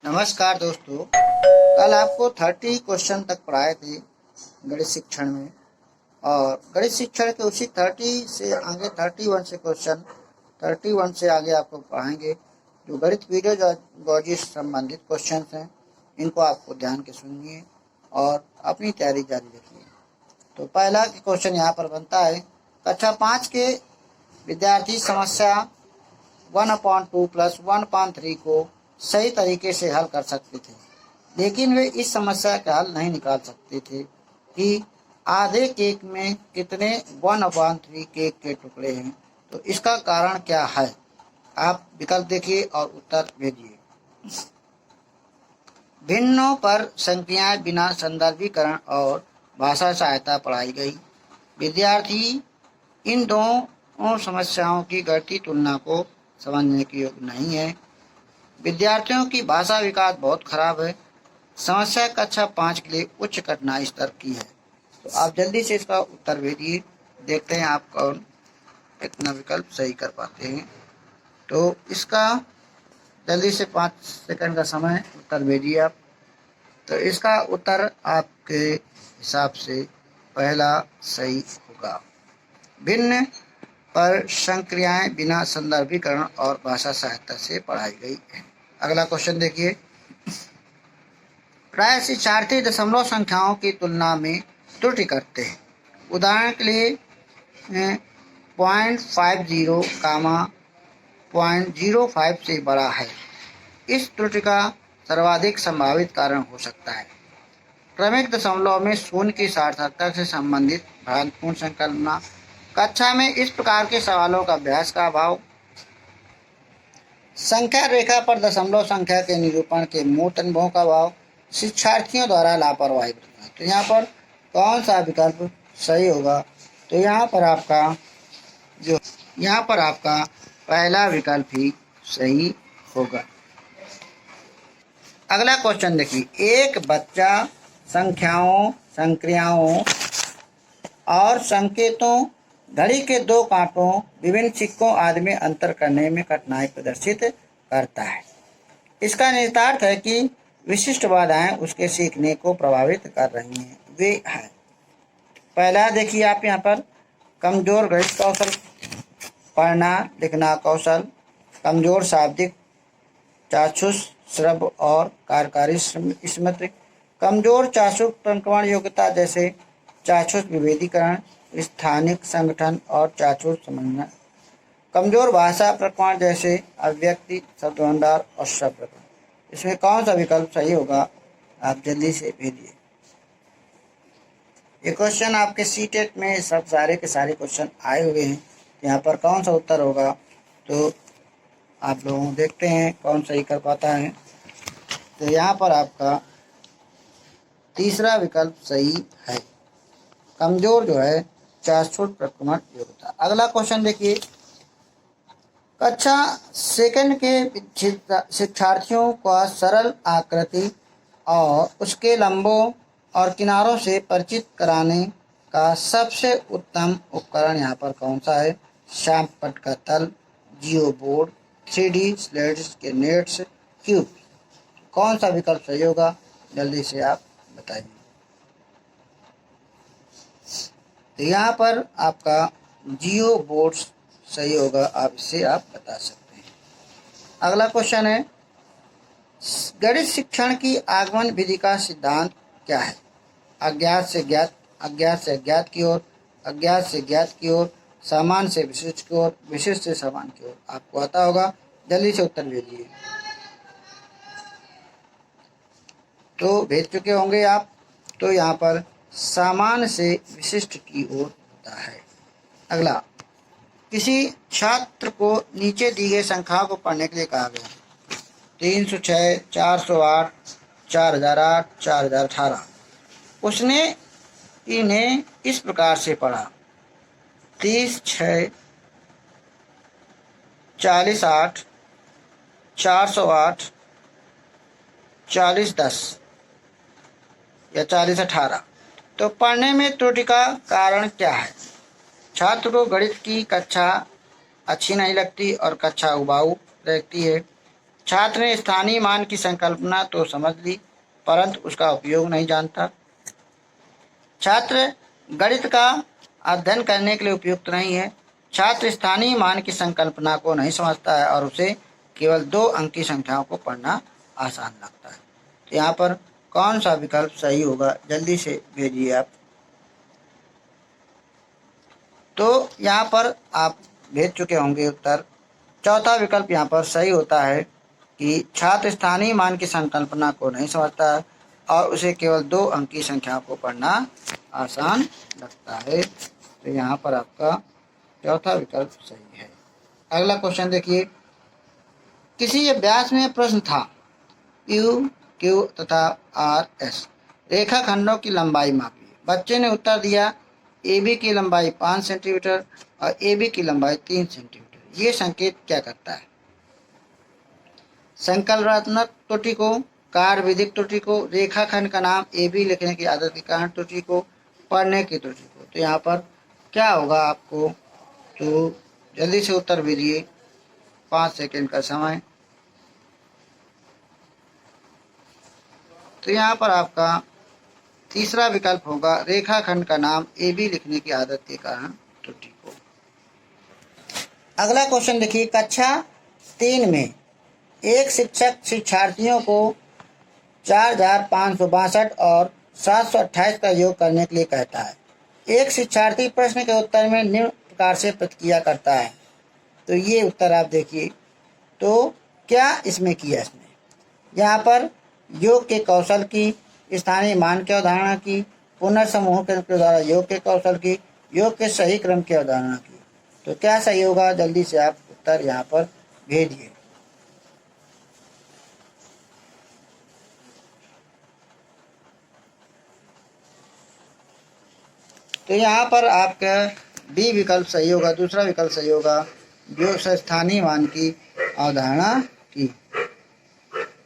नमस्कार दोस्तों। कल आपको 30 क्वेश्चन तक पढ़ाए थे गणित शिक्षण में, और गणित शिक्षण के उसी 30 से आगे 31 से क्वेश्चन 31 से आगे आपको पढ़ाएंगे जो गणित वीडियोलॉजी से संबंधित क्वेश्चन हैं। इनको आपको ध्यान के सुनिए और अपनी तैयारी जारी रखिए। तो पहला क्वेश्चन यहाँ पर बनता है, कक्षा 5 के विद्यार्थी समस्या 1/2 + 1/3 को सही तरीके से हल कर सकते थे, लेकिन वे इस समस्या का हल नहीं निकाल सकते थे कि आधे केक में कितने 1/3 केक के टुकड़े हैं। तो इसका कारण क्या है? आप विकल्प देखिए और उत्तर भेजिए। भिन्नों पर संख्याएं बिना संदर्भीकरण और भाषा सहायता पढ़ाई गई। विद्यार्थी इन दोनों समस्याओं की गणितीय तुलना को समझने के योग्य नहीं है। विद्यार्थियों की भाषा विकास बहुत खराब है। समस्या कक्षा 5 के लिए उच्च कठिनाई स्तर की है। तो आप जल्दी से इसका उत्तर भेजिए, देखते हैं आप कौन इतना विकल्प सही कर पाते हैं। तो इसका जल्दी से 5 सेकंड का समय, उत्तर भेजिए आप। तो इसका उत्तर आपके हिसाब से पहला सही होगा। भिन्न पर संक्रियाएं बिना संदर्भीकरण और भाषा सहायता से पढ़ाई गई है। अगला क्वेश्चन देखिए। प्राय शिक्षार्थी दशमलव संख्याओं की तुलना में त्रुटि करते हैं। उदाहरण के लिए 0.50, 0.05 से बड़ा है। इस त्रुटि का सर्वाधिक संभावित कारण हो सकता है क्रमिक दशमलव में शून्य की सार्थकता से संबंधित भ्रांतिपूर्ण संकल्पना, कक्षा में इस प्रकार के सवालों का अभ्यास का अभाव, संख्या रेखा पर दशमलव संख्या के निरूपण के मूर्त अनुभव का अभाव, शिक्षार्थियों द्वारा लापरवाही। तो यहाँ पर कौन सा विकल्प सही होगा? तो यहाँ पर आपका पहला विकल्प ही सही होगा। अगला क्वेश्चन देखिए। एक बच्चा संख्याओं, संक्रियाओं और संकेतों, घड़ी के 2 कांटों, विभिन्न सिक्कों आदि में अंतर करने में कठिनाई प्रदर्शित करता है। इसका निहितार्थ है कि विशिष्ट बाधाएं उसके सीखने को प्रभावित कर रही हैं। वे हैं, पहला देखिए आप यहाँ पर कमजोर गणित कौशल, पढ़ना लिखना कौशल, कमजोर शाब्दिक चाक्षुष, श्रव्य और कार्यकारी स्मृति, कमजोर चाक्षुष प्रक्रमण योग्यता जैसे चाक्षुष विभेदीकरण, स्थानिक संगठन और चाक्षुष समन्वय, कमजोर भाषा प्रक्रमण जैसे अभिव्यक्ति, शब्द भंडार और शब्द प्रक्रमण। इसमें कौन सा विकल्प सही होगा? आप जल्दी से भेजिए। ये क्वेश्चन आपके सीटेट में सब सारे के सारे क्वेश्चन आए हुए हैं। यहाँ पर कौन सा उत्तर होगा? तो आप लोग देखते हैं कौन सही कर पाता है। तो यहाँ पर आपका तीसरा विकल्प सही है, कमजोर जो है चाक्षुष प्रक्रमण योग्यता। अगला क्वेश्चन देखिए। कक्षा सेकंड के शिक्षार्थियों का सरल आकृति और उसके लंबों और किनारों से परिचित कराने का सबसे उत्तम उपकरण यहाँ पर कौन सा है? श्यामपट्ट का तल, जियो बोर्ड, 3D स्लेट्स के नेट्स, क्यूब। कौन सा विकल्प सही होगा? जल्दी से आप बताइए। तो यहाँ पर आपका जियो बोर्ड सही होगा, आप इससे आप बता सकते हैं। अगला क्वेश्चन है, गणित शिक्षण की आगमन विधि का सिद्धांत क्या है? अज्ञात से ज्ञात, अज्ञात से अज्ञात की ओर, अज्ञात से ज्ञात की ओर, सामान्य से विशिष्ट की ओर, विशिष्ट से सामान्य की ओर। आपको आता होगा, जल्दी से उत्तर भेजिए। तो भेज चुके होंगे आप। तो यहाँ पर सामान्य से विशिष्ट की ओर होता है। अगला, किसी छात्र को नीचे दी गई संख्याओं को पढ़ने के लिए कहा गया। 306, 408, 4008, 4018। उसने इन्हें इस प्रकार से पढ़ा: 30/6, 40/8, 408, 40/10 या 40/18। तो पढ़ने में त्रुटि का कारण क्या है? छात्र को गणित की कक्षा अच्छी नहीं लगती और कक्षा उबाऊ लगती है। छात्र ने स्थानीय मान की संकल्पना तो समझ ली, परंतु उसका उपयोग नहीं जानता। छात्र गणित का अध्ययन करने के लिए उपयुक्त नहीं है। छात्र स्थानीय मान की संकल्पना को नहीं समझता है और उसे केवल 2 अंक की संख्याओं को पढ़ना आसान लगता है। तो यहाँ पर कौन सा विकल्प सही होगा, जल्दी से भेजिए आप। तो यहाँ पर आप भेज चुके होंगे उत्तर। चौथा विकल्प यहाँ पर सही होता है कि छात्र स्थानीय मान की संकल्पना को नहीं समझता है और उसे केवल 2 अंक की संख्याओं को पढ़ना आसान लगता है। तो यहाँ पर आपका चौथा विकल्प सही है। अगला क्वेश्चन देखिए। किसी अभ्यास में प्रश्न था यू, क्यू तथा आर, एस रेखाखंडों की लंबाई मापिए। बच्चे ने उत्तर दिया ए बी की लंबाई 5 सेंटीमीटर और ए बी की लंबाई 3 सेंटीमीटर। ये संकेत क्या करता है? संकल्पनात्मक त्रुटि को, कार्य विधिक त्रुटि को, रेखाखंड का नाम ए बी लिखने की आदत के कारण त्रुटि को, पढ़ने की त्रुटि को। तो यहाँ पर क्या होगा आपको, तो जल्दी से उत्तर भेजिए, 5 सेकंड का समय। तो यहाँ पर आपका तीसरा विकल्प होगा रेखाखंड का नाम ए बी लिखने की आदत के कारण त्रुटि को। अगला क्वेश्चन देखिए। कक्षा 3 में एक शिक्षक शिक्षार्थियों को 4562 और 728 का योग करने के लिए कहता है। एक शिक्षार्थी प्रश्न के उत्तर में निम्न प्रकार से प्रतिक्रिया करता है। तो ये उत्तर आप देखिए। तो क्या इसमें किया इसने? यहाँ पर योग के कौशल की, स्थानीय मान की अवधारणा की, पुनर्समूह के द्वारा योग के कौशल की, योग के सही क्रम की अवधारणा की। तो क्या सही होगा, जल्दी से आप उत्तर यहाँ पर भेजिए। तो यहाँ पर आपका बी विकल्प सही होगा, दूसरा विकल्प सही होगा, जो स्थानीय मान की अवधारणा की।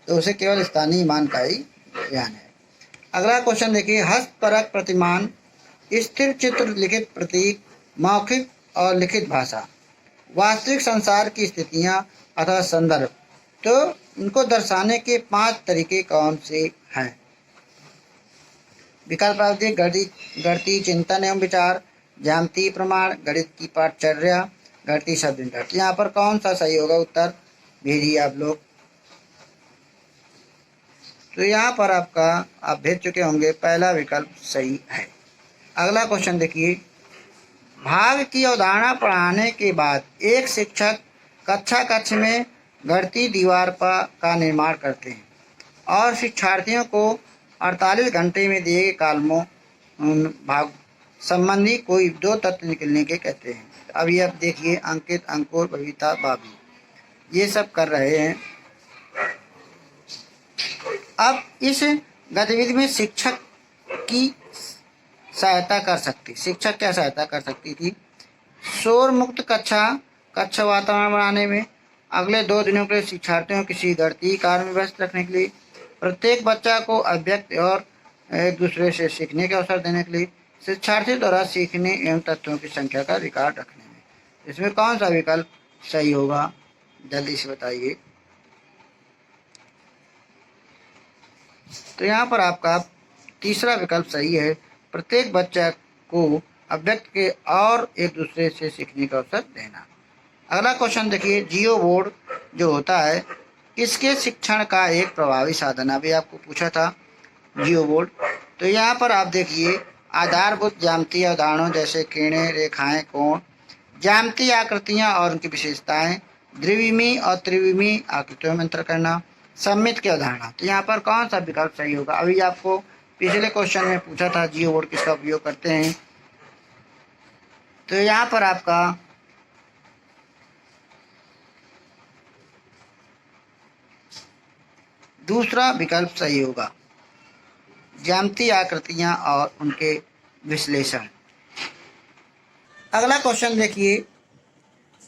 तो उसे केवल स्थानीय मान का ही ज्ञान है। अगला क्वेश्चन देखिए। हस्तपरक प्रतिमान, स्थिर चित्र, लिखित प्रतीक, मौखिक और लिखित भाषा, वास्तविक संसार की स्थितियाँ अथवा संदर्भ। तो उनको दर्शाने के 5 तरीके कौन से हैं? विकल्प आप देखिए। गणितीय चिंतन एवं विचार, ज्यामितीय प्रमाण, गणित की पाठचर्या, गणितीय शब्द। यहाँ पर कौन सा सही होगा, उत्तर भेजिए आप लोग। तो यहाँ पर आपका आप भेज चुके होंगे, पहला विकल्प सही है। अगला क्वेश्चन देखिए। भाग की अवधारणा पढ़ाने के बाद एक शिक्षक कक्षा में गणितीय दीवार का निर्माण करते हैं और शिक्षार्थियों को 48 घंटे में दिए गए कालमों भाग संबंधी कोई 2 तथ्य निकलने के कहते हैं। अभी आप देखिए, अंकित, अंकुर, बबीता, बाबी ये सब कर रहे हैं। अब इस गतिविधि में शिक्षक की सहायता कर सकती, शिक्षक क्या सहायता कर सकती थी? शोर मुक्त कक्षा वातावरण बनाने में, अगले 2 दिनों के लिए शिक्षार्थियों को किसी गणितीय कार्य में व्यस्त रखने के लिए, प्रत्येक बच्चा को अव्यक्त और एक दूसरे से सीखने का अवसर देने के लिए, शिक्षार्थी द्वारा सीखने एवं तत्वों की संख्या का रिकॉर्ड रखने में। इसमें कौन सा विकल्प सही होगा, जल्दी से बताइए। तो यहाँ पर आपका तीसरा विकल्प सही है, प्रत्येक बच्चा को अव्यक्त के और एक दूसरे से सीखने का अवसर देना। अगला क्वेश्चन देखिए। जियो बोर्ड जो होता है किसके शिक्षण का एक प्रभावी साधन, अभी आपको पूछा था जियो बोर्ड। तो यहाँ पर आप देखिए, आधारभूत ज्यामितीय अवधारणाओं जैसे किरणें, रेखाएं, कोण, ज्यामितीय आकृतियाँ और उनकी विशेषताएं, द्विविमीय और त्रिविमीय आकृतियों में अंतर करना, सममित की अवधारणा। तो यहाँ पर कौन सा विकल्प सही होगा? अभी आपको पिछले क्वेश्चन में पूछा था जियो बोर्ड किसका उपयोग करते हैं। तो यहाँ पर आपका दूसरा विकल्प सही होगा, ज्यामितीय आकृतियां और उनके विश्लेषण। अगला क्वेश्चन देखिए।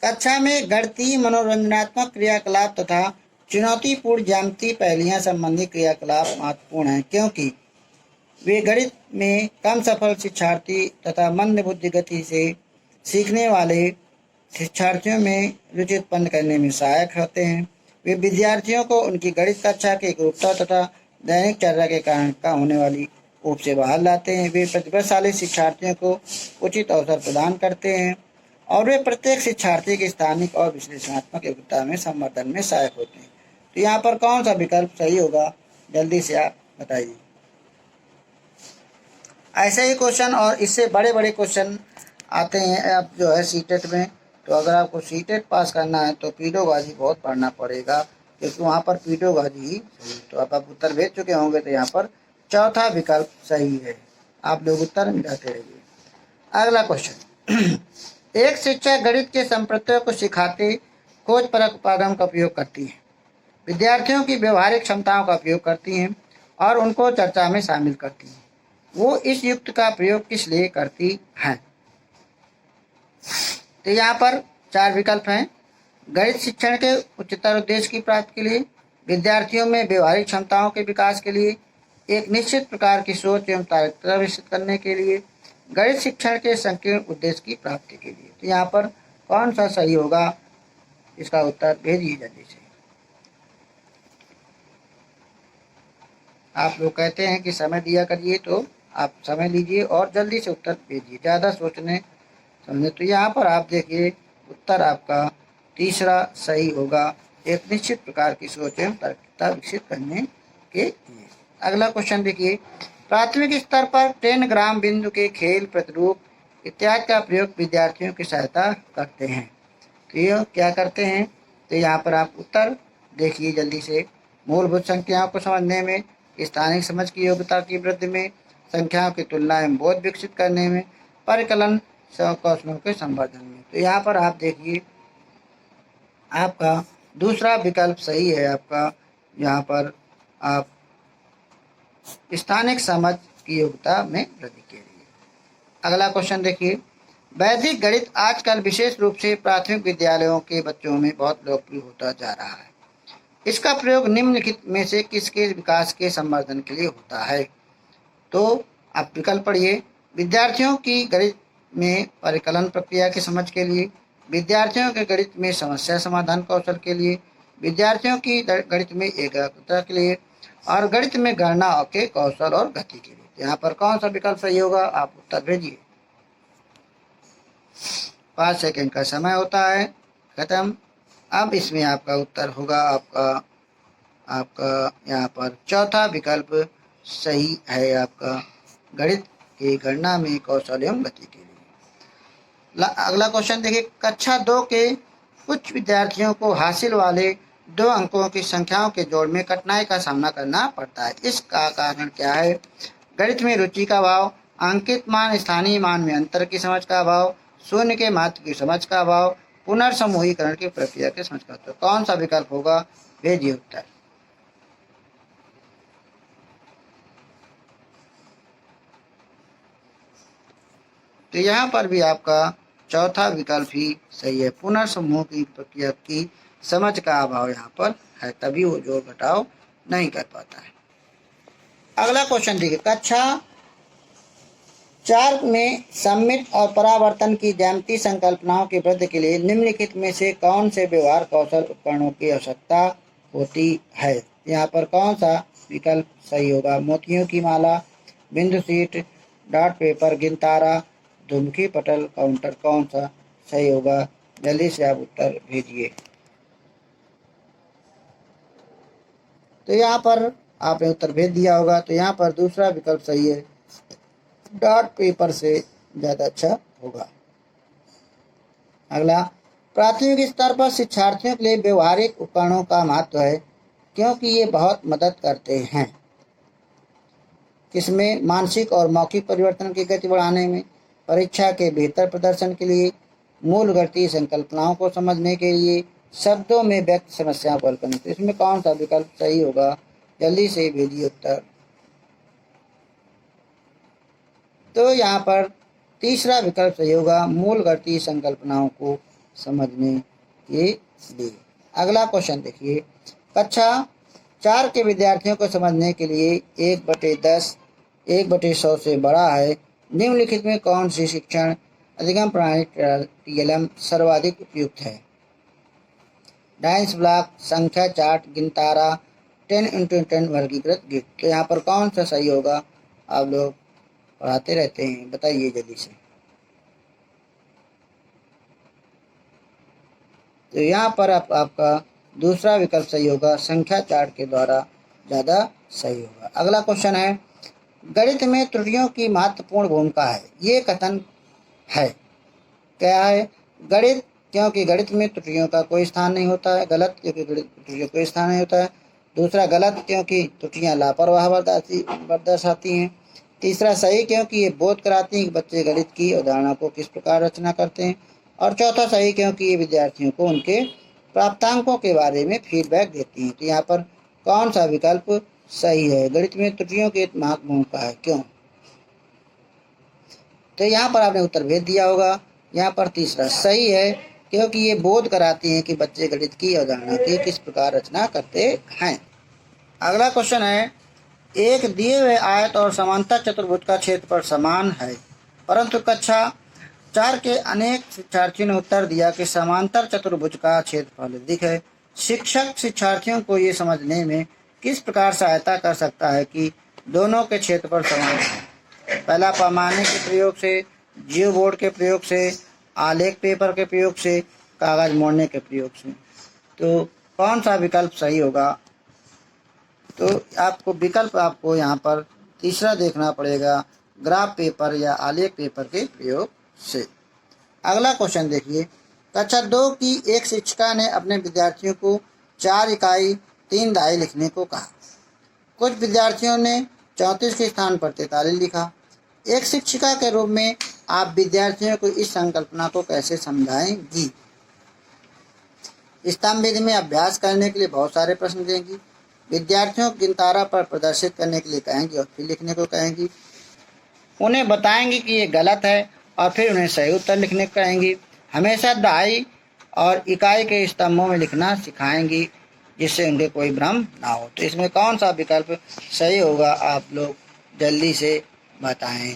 कक्षा में गणितीय मनोरंजनात्मक क्रियाकलाप तथा चुनौतीपूर्ण ज्यामितीय पहेलियां संबंधी क्रियाकलाप महत्वपूर्ण हैं क्योंकि वे गणित में कम सफल शिक्षार्थी तथा मंद बुद्धि गति से सीखने वाले शिक्षार्थियों में रुचि उत्पन्न करने में सहायक होते हैं। वे विद्यार्थियों को उनकी गणित कक्षा की एकरूपता तथा दैनिक चर्या के कारण का होने वाली ऊब से बाहर लाते हैं। वे प्रतिभाशाली शिक्षार्थियों को उचित अवसर प्रदान करते हैं और वे प्रत्येक शिक्षार्थी की स्थानिक और विश्लेषणात्मक योग्यता में संवर्धन में सहायक होते हैं। तो यहाँ पर कौन सा विकल्प सही होगा, जल्दी से आप बताइए। ऐसे ही क्वेश्चन और इससे बड़े बड़े क्वेश्चन आते हैं अब जो है सीटेट में। तो अगर आपको सीटेट पास करना है तो पीडोबाजी बहुत पढ़ना पड़ेगा, क्योंकि वहाँ पर पीडोबाजी ही सही। तो अब आप उत्तर भेज चुके होंगे, तो यहाँ पर चौथा विकल्प सही है। आप लोग उत्तर मिलाते रहिए। अगला क्वेश्चन एक शिक्षक गणित के संप्रत्ययों को सिखाते खोज परक उपागम का उपयोग करती है, विद्यार्थियों की व्यवहारिक क्षमताओं का उपयोग करती हैं और उनको चर्चा में शामिल करती हैं। वो इस युक्त का प्रयोग किस लिए करती हैं? तो यहाँ पर चार विकल्प हैं। गणित शिक्षण के उच्चतर उद्देश्य की प्राप्ति के लिए, विद्यार्थियों में व्यवहारिक क्षमताओं के विकास के लिए, एक निश्चित प्रकार की सोच एवं तार्किकता विकसित करने के लिए, गणित शिक्षण के संकीर्ण उद्देश्य की प्राप्ति के लिए। तो यहाँ पर कौन सा सही होगा, इसका उत्तर भेजिए जल्दी से। आप लोग कहते हैं कि समय दिया करिए, तो आप समय लीजिए और जल्दी से उत्तर भेजिए, ज़्यादा सोचने समझे। तो यहाँ पर आप देखिए उत्तर आपका तीसरा सही होगा, एक निश्चित प्रकार की सोच एवं तार्किकता विकसित करने के लिए। अगला क्वेश्चन देखिए, प्राथमिक स्तर पर 10 ग्राम बिंदु के खेल प्रतिरूप इत्यादि का प्रयोग विद्यार्थियों की सहायता करते हैं। तो ये क्या करते हैं? तो यहाँ पर आप उत्तर देखिए जल्दी से। मूलभूत संख्याओं को समझने में, स्थानिक समझ की योग्यता की वृद्धि में, संख्याओं की तुलना एवं बोध विकसित करने में, परिकलन कौशलों के संवर्धन में। तो यहाँ पर आप देखिए आपका दूसरा विकल्प सही है। आपका यहाँ पर आप स्थानिक समझ की योग्यता में वृद्धि के लिए। अगला क्वेश्चन देखिए, वैदिक गणित आजकल विशेष रूप से प्राथमिक विद्यालयों के बच्चों में बहुत लोकप्रिय होता जा रहा है। इसका प्रयोग निम्नलिखित में से किसके विकास के संवर्धन के लिए होता है? तो आप विकल्प पढ़िए। विद्यार्थियों की गणित में परिकलन प्रक्रिया की समझ के लिए, विद्यार्थियों के गणित में समस्या समाधान कौशल के लिए, विद्यार्थियों की गणित में एकाग्रता के लिए और गणित में गणना के कौशल और गति के लिए। यहाँ पर कौन सा विकल्प सही होगा, आप उत्तर भेजिए। 5 सेकंड का समय होता है खत्म। अब इसमें आपका उत्तर होगा आपका यहाँ पर चौथा विकल्प सही है, आपका गणित की गणना में कौशल एवं गति के लिए। अगला क्वेश्चन देखिए, कक्षा 2 के कुछ विद्यार्थियों को हासिल वाले 2 अंकों की संख्याओं के जोड़ में कठिनाई का सामना करना पड़ता है। इसका कारण क्या है? गणित में रुचि का अभाव, अंकित मान स्थानीय मान में अंतर की समझ का अभाव, शून्य के महत्व की समझ का अभाव, पुनर्समूहीकरण की प्रक्रिया की समझ का। तो कौन सा विकल्प होगा, भेजिए उत्तर। तो यहाँ पर भी आपका चौथा विकल्प ही सही है, पुनर्समूह की प्रक्रिया की समझ का अभाव यहाँ पर है, तभी वो जोड़ घटाव नहीं कर पाता है। अगला क्वेश्चन देखिए, कक्षा 4 में सम्मित और परावर्तन की ज्यामितीय संकल्पनाओं की वृद्धि के लिए निम्नलिखित में से कौन से व्यवहार कौशल उपकरणों की आवश्यकता होती है? यहाँ पर कौन सा विकल्प सही होगा? मोतियों की माला, बिंदु सीट, डॉट पेपर, गिनतारा, धूमकी पटल, काउंटर। कौन सा सही होगा, जल्दी से आप उत्तर भेजिए। तो यहाँ पर आपने उत्तर भेज दिया होगा। तो यहाँ पर दूसरा विकल्प सही है, डॉट पेपर से ज़्यादा अच्छा होगा। अगला, प्राथमिक स्तर पर शिक्षार्थियों के लिए व्यवहारिक उपकरणों का महत्व है क्योंकि ये बहुत मदद करते हैं। किसमें? मानसिक और मौखिक परिवर्तन की गति बढ़ाने में, परीक्षा के बेहतर प्रदर्शन के लिए, मूल गणितीय संकल्पनाओं को समझने के लिए, शब्दों में व्यक्त समस्याओं को हल करने। तो इसमें कौन सा विकल्प सही होगा, जल्दी से भेजिए उत्तर। तो यहाँ पर तीसरा विकल्प सही होगा, मूल गणितीय संकल्पनाओं को समझने के लिए। अगला क्वेश्चन देखिए, कक्षा 4 के विद्यार्थियों को समझने के लिए 1/10 1/100 से बड़ा है। निम्नलिखित में कौन सी शिक्षण अधिगम प्रणाली TLM सर्वाधिक उपयुक्त है? डाइस ब्लॉक, संख्या चार्ट, गिनतारा, 10x10 वर्गीकृत गिट। तो यहाँ पर कौन सा सही होगा? आप लोग पढ़ाते रहते हैं, बताइए जल्दी से। तो यहाँ पर आपका दूसरा विकल्प सही होगा, संख्या चार्ट के द्वारा ज़्यादा सही होगा। अगला क्वेश्चन है, गणित में त्रुटियों की महत्वपूर्ण भूमिका है, ये कथन है। क्या है? गणित, क्योंकि गणित में त्रुटियों का कोई स्थान नहीं होता है। गलत, क्योंकि त्रुटियों का कोई स्थान नहीं होता है। दूसरा गलत, क्योंकि त्रुटियां लापरवाह दर्शाती हैं। तीसरा सही, क्योंकि ये बोध कराती हैं कि बच्चे गणित की अवधारणा को किस प्रकार रचना करते हैं। और चौथा सही, क्योंकि ये विद्यार्थियों को उनके प्राप्तांकों के बारे में फीडबैक देती हैं। तो यहाँ पर कौन सा विकल्प सही है? गणित में त्रुटियों की महत्वपूर्ण भूमिका है, क्यों? तो यहाँ पर आपने उत्तर भेज दिया होगा। यहाँ पर तीसरा सही है, क्योंकि ये बोध कराती हैं कि बच्चे गणित की अवधारणा की किस प्रकार रचना करते हैं। अगला क्वेश्चन है, एक दिए हुए आयत और समांतर चतुर्भुज का क्षेत्रफल समान है, परंतु कक्षा 4 के अनेक शिक्षार्थियों ने उत्तर दिया कि समांतर चतुर्भुज का क्षेत्रफल अधिक है। शिक्षक शिक्षार्थियों को ये समझने में किस प्रकार सहायता कर सकता है कि दोनों के क्षेत्रफल समान हैं? पहला, पैमाने के प्रयोग से, जियो बोर्ड के प्रयोग से, आलेख पेपर के प्रयोग से, कागज मोड़ने के प्रयोग से। तो कौन सा विकल्प सही होगा? तो आपको विकल्प आपको यहाँ पर तीसरा देखना पड़ेगा, ग्राफ पेपर या आलेख पेपर के प्रयोग से। अगला क्वेश्चन देखिए, कक्षा 2 की एक शिक्षिका ने अपने विद्यार्थियों को 4 इकाई 3 दहाई लिखने को कहा। कुछ विद्यार्थियों ने 34 के स्थान पर 43 लिखा। एक शिक्षिका के रूप में आप विद्यार्थियों को इस संकल्पना को कैसे समझाएंगी? स्तंभ विधि में अभ्यास करने के लिए बहुत सारे प्रश्न देंगी। विद्यार्थियों को गिनतारा पर प्रदर्शित करने के लिए कहेंगी और फिर लिखने को कहेंगी। उन्हें बताएंगी कि ये गलत है और फिर उन्हें सही उत्तर लिखने को कहेंगी। हमेशा दहाई और इकाई के स्तंभों में लिखना सिखाएंगी, जिससे उनके कोई भ्रम ना हो। तो इसमें कौन सा विकल्प सही होगा? आप लोग जल्दी से बताएं।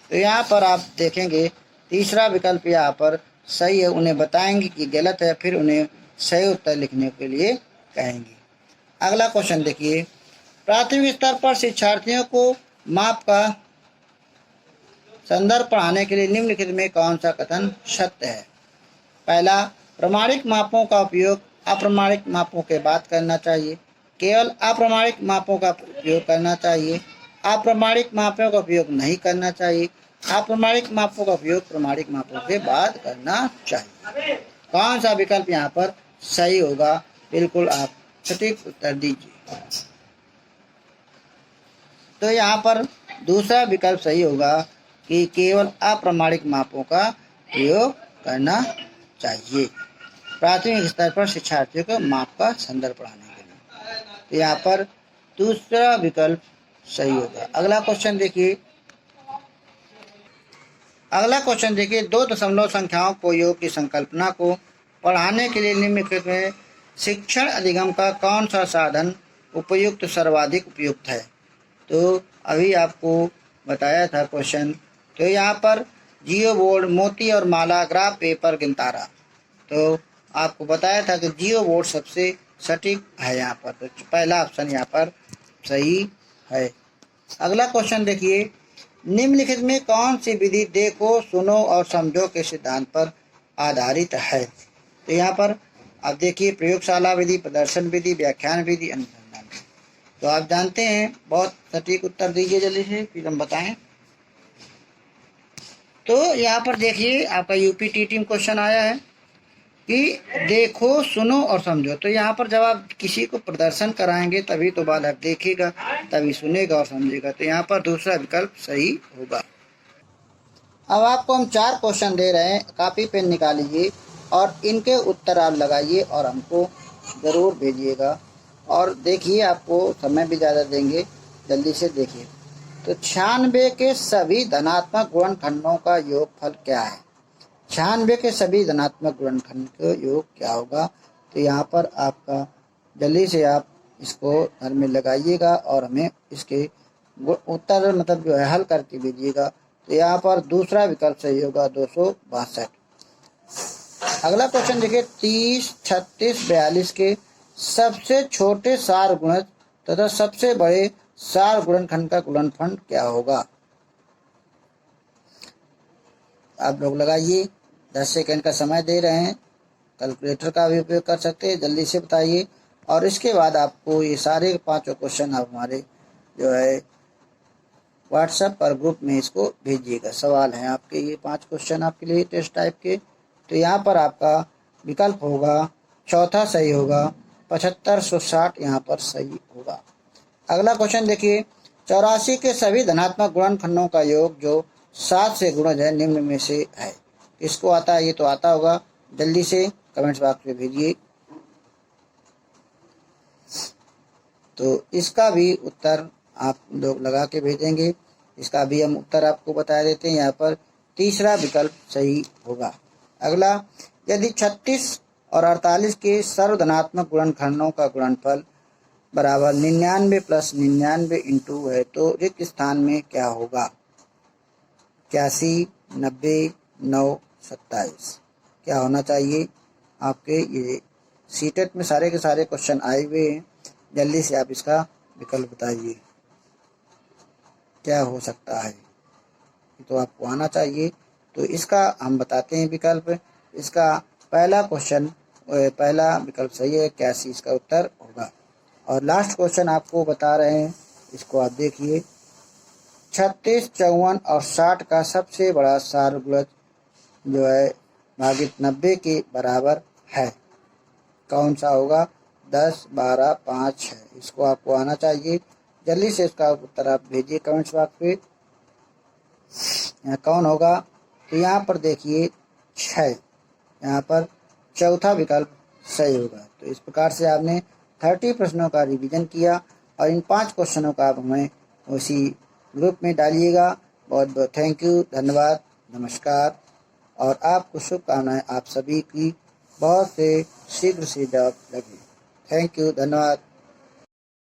तो यहाँ पर आप देखेंगे तीसरा विकल्प यहाँ पर सही है। उन्हें बताएंगे कि गलत है, फिर उन्हें सही उत्तर लिखने के लिए कहेंगे। अगला क्वेश्चन देखिए, प्राथमिक स्तर पर शिक्षार्थियों को माप का संदर्भ पढ़ाने के लिए निम्नलिखित में कौन सा कथन सत्य है? पहला, प्रमाणिक मापों का उपयोग अप्रमाणिक मापों के बाद करना चाहिए। केवल अप्रमाणिक मापों का उपयोग करना चाहिए। अप्रमाणिक मापों का उपयोग नहीं करना चाहिए। अप्रमाणिक मापों का उपयोग प्रमाणिक मापों के बाद करना चाहिए। कौन सा विकल्प यहाँ पर सही होगा? बिल्कुल आप सटीक उत्तर दीजिए। तो यहाँ पर दूसरा विकल्प सही होगा कि केवल अप्रमाणिक मापों का प्रयोग करना चाहिए प्राथमिक स्तर पर शिक्षार्थियों को माप का संदर्भ पढ़ाने के लिए। तो यहाँ पर दूसरा विकल्प सही होगा। अगला क्वेश्चन देखिए, दो दशमलव संख्याओं को योग की संकल्पना को पढ़ाने के लिए निम्नलिखित में शिक्षण अधिगम का कौन सा साधन उपयुक्त सर्वाधिक उपयुक्त है? तो अभी आपको बताया था क्वेश्चन। तो यहाँ पर जियो बोर्ड, मोती और माला, ग्राफ पेपर, गिनतारा। तो आपको बताया था कि जियो बोर्ड सबसे सटीक है यहाँ पर। तो पहला ऑप्शन यहाँ पर सही है। अगला क्वेश्चन देखिए, निम्नलिखित में कौन सी विधि देखो, सुनो और समझो के सिद्धांत पर आधारित है? तो यहाँ पर आप देखिए, प्रयोगशाला विधि, प्रदर्शन विधि, व्याख्यान विधि, अनुसंधान विधि। तो आप जानते हैं, बहुत सटीक उत्तर दीजिए जल्दी से, फिर हम बताएं। तो यहाँ पर देखिए, आपका यूपीटीटी में क्वेश्चन आया है कि देखो, सुनो और समझो। तो यहाँ पर जब आप किसी को प्रदर्शन कराएंगे तभी तो बालक देखेगा, तभी सुनेगा और समझेगा। तो यहाँ पर दूसरा विकल्प सही होगा। अब आपको हम 4 क्वेश्चन दे रहे हैं, कॉपी पेन निकालिए और इनके उत्तर आप लगाइए और हमको ज़रूर भेजिएगा। और देखिए, आपको समय भी ज़्यादा देंगे, जल्दी से देखिए। तो 96 के सभी धनात्मक गुणनखंडों का योगफल क्या है? 96 के सभी धनात्मक गुणनखंड का योग क्या होगा? तो यहाँ पर आपका जल्दी से आप इसको घर में लगाइएगा और हमें इसके उत्तर जो है हल करके भेजिएगा। तो यहाँ पर दूसरा विकल्प सही होगा 262। अगला क्वेश्चन देखिए, 30, 36, 42 के सबसे छोटे सार गुणज तथा सबसे बड़े सार गुणनखंड का गुणनफल क्या होगा? आप लोग लगाइए, 10 सेकंड का समय दे रहे हैं, कैलकुलेटर का भी उपयोग कर सकते हैं, जल्दी से बताइए। और इसके बाद आपको ये सारे पांचों क्वेश्चन आप हमारे जो है व्हाट्सएप पर ग्रुप में इसको भेजिएगा। सवाल हैं आपके ये 5 क्वेश्चन आपके लिए टेस्ट टाइप के। तो यहाँ पर आपका विकल्प होगा चौथा सही होगा, 7560 यहाँ पर सही होगा। अगला क्वेश्चन देखिए, 84 के सभी धनात्मक गुणनखंडों का योग जो 7 से गुणज है निम्न में से है। इसको आता है, ये तो आता होगा, जल्दी से कमेंट्स बॉक्स में भेजिए। तो इसका भी उत्तर आप लोग लगा के भेजेंगे। इसका भी हम उत्तर आपको बता देते हैं। यहाँ पर तीसरा विकल्प सही होगा। अगला, यदि 36 और 48 के सर्वधनात्मक गुणनखंडों का गुणनफल बराबर 99 प्लस 99 इंटू है तो रिक्त स्थान में क्या होगा? 81, 90, 9, 27 क्या होना चाहिए? आपके ये सीटेट में सारे के सारे क्वेश्चन आए हुए हैं, जल्दी से आप इसका विकल्प बताइए क्या हो सकता है। तो आपको आना चाहिए। तो इसका हम बताते हैं विकल्प। इसका पहला क्वेश्चन, पहला विकल्प सही है, 81 इसका उत्तर होगा। और लास्ट क्वेश्चन आपको बता रहे हैं, इसको आप देखिए, 36, 54 और 60 का सबसे बड़ा सार गुणज जो है भागित 90 के बराबर है, कौन सा होगा? 10, 12, 5 है। इसको आपको आना चाहिए, जल्दी से इसका उत्तर आप भेजिए कमेंट्स बॉक्स पे। यहाँ कौन होगा? तो यहाँ पर देखिए 6, यहाँ पर चौथा विकल्प सही होगा। तो इस प्रकार से आपने 30 प्रश्नों का रिवीजन किया और इन 5 क्वेश्चनों का आप हमें उसी ग्रुप में डालिएगा। बहुत बहुत थैंक यू, धन्यवाद, नमस्कार और आपको शुभकामनाएं। आप सभी की बहुत से शीघ्र से जॉब लगे। थैंक यू, धन्यवाद।